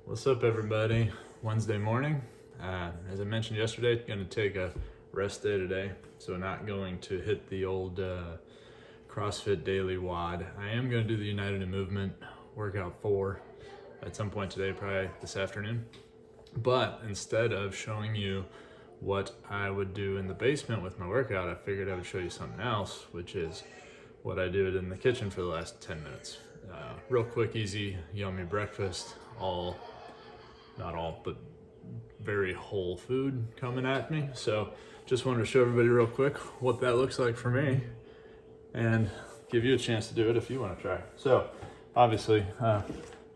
What's up, everybody? Wednesday morning. As I mentioned yesterday, going to take a rest day today, so not going to hit the old CrossFit Daily WOD. I am going to do the United in Movement workout 4 at some point today, probably this afternoon. But instead of showing you what I would do in the basement with my workout, I figured I would show you something else, which is what I did in the kitchen for the last 10 minutes. Real quick, easy, yummy breakfast, not all, but very whole food coming at me. So just wanted to show everybody real quick what that looks like for me and give you a chance to do it if you want to try. So obviously,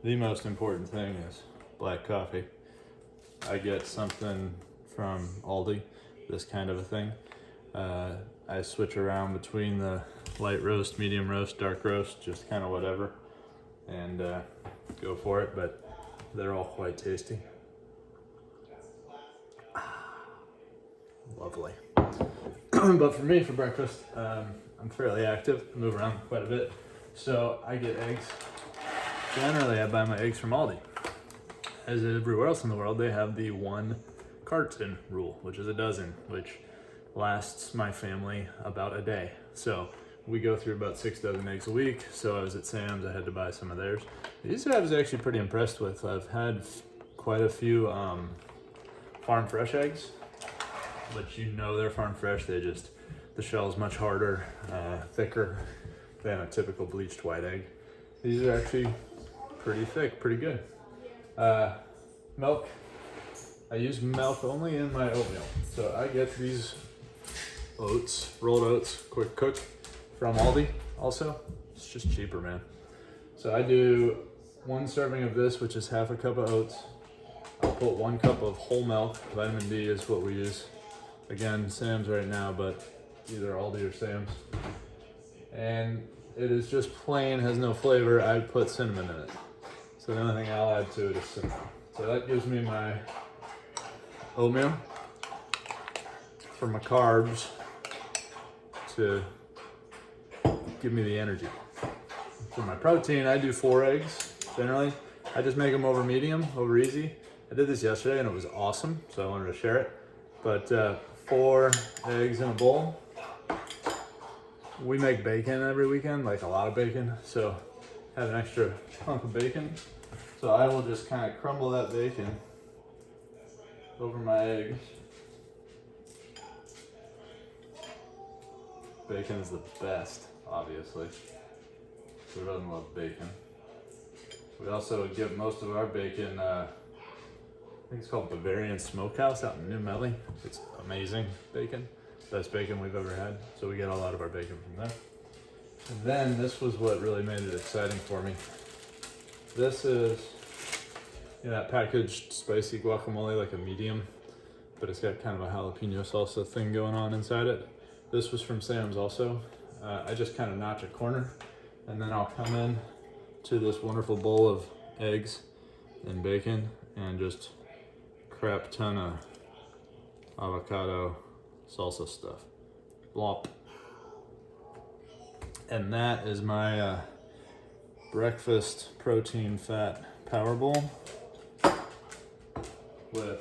the most important thing is black coffee. I get something from Aldi, this kind of a thing. I switch around between the light roast, medium roast, dark roast, just kind of whatever, and go for it, but they're all quite tasty. Lovely. But for me, for breakfast, I'm fairly active, I move around quite a bit, so I get eggs. Generally, I buy my eggs from Aldi. As everywhere else in the world, they have the 1 carton rule, which is a dozen, which lasts my family about a day. So we go through about 6 dozen eggs a week. So I was at Sam's, I had to buy some of theirs. These I was actually pretty impressed with. I've had quite a few farm fresh eggs, but you know they're farm fresh. The shell's much harder, thicker than a typical bleached white egg. These are actually pretty thick, pretty good. Milk. I use milk only in my oatmeal. So I get these oats, rolled oats, quick cook from Aldi also. It's just cheaper, man. So I do 1 serving of this, which is half a cup of oats. I'll put 1 cup of whole milk. Vitamin D is what we use. Again, Sam's right now, but either Aldi or Sam's. And it is just plain, has no flavor. I put cinnamon in it. So the only thing I'll add to it is cinnamon. So that gives me my oatmeal for my carbs to give me the energy. For my protein, I do 4 eggs generally. I just make them over medium, over easy. I did this yesterday and it was awesome, so I wanted to share it. But 4 eggs in a bowl. We make bacon every weekend, like a lot of bacon, so I have an extra chunk of bacon. So I will just kind of crumble that bacon over my eggs. Bacon is the best, obviously. Who doesn't love bacon? We also get most of our bacon, I think it's called Bavarian Smokehouse out in New Melly. It's amazing bacon. Best bacon we've ever had. So we get a lot of our bacon from there. And then this was what really made it exciting for me. This is that packaged spicy guacamole, like a medium, but it's got kind of a jalapeno salsa thing going on inside it. This was from Sam's also. I just kind of notch a corner, and then I'll come in to this wonderful bowl of eggs and bacon and just crap ton of avocado salsa stuff. Blop. And that is my breakfast protein fat power bowl with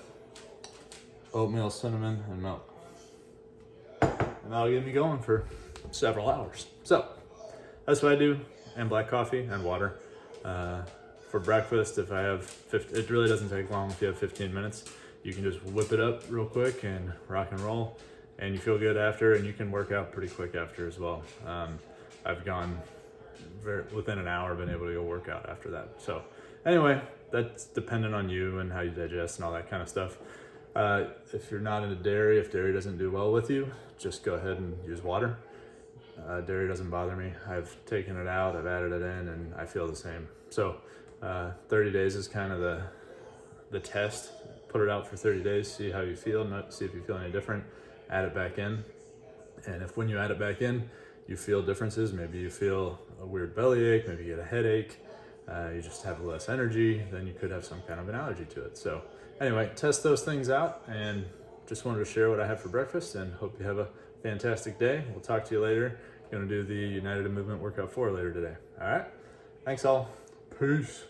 oatmeal, cinnamon, and milk. And that'll get me going for several hours. So that's what I do, and black coffee and water. For breakfast, if I have, it really doesn't take long. If you have 15 minutes, you can just whip it up real quick and rock and roll, and you feel good after, and you can work out pretty quick after as well. I've gone within an hour, been able to go work out after that. So anyway, that's dependent on you and how you digest and all that kind of stuff. If you're not into dairy, if dairy doesn't do well with you, just go ahead and use water. Dairy doesn't bother me. I've taken it out, I've added it in, and I feel the same. So 30 days is kind of the test. Put it out for 30 days, see how you feel, see if you feel any different, add it back in. And if when you add it back in, you feel differences, maybe you feel a weird bellyache, maybe you get a headache, you just have less energy, then you could have some kind of an allergy to it. So anyway, test those things out, and just wanted to share what I had for breakfast, and hope you have a fantastic day. We'll talk to you later. Going to do the United in Movement workout 4 later today. All right. Thanks all. Peace.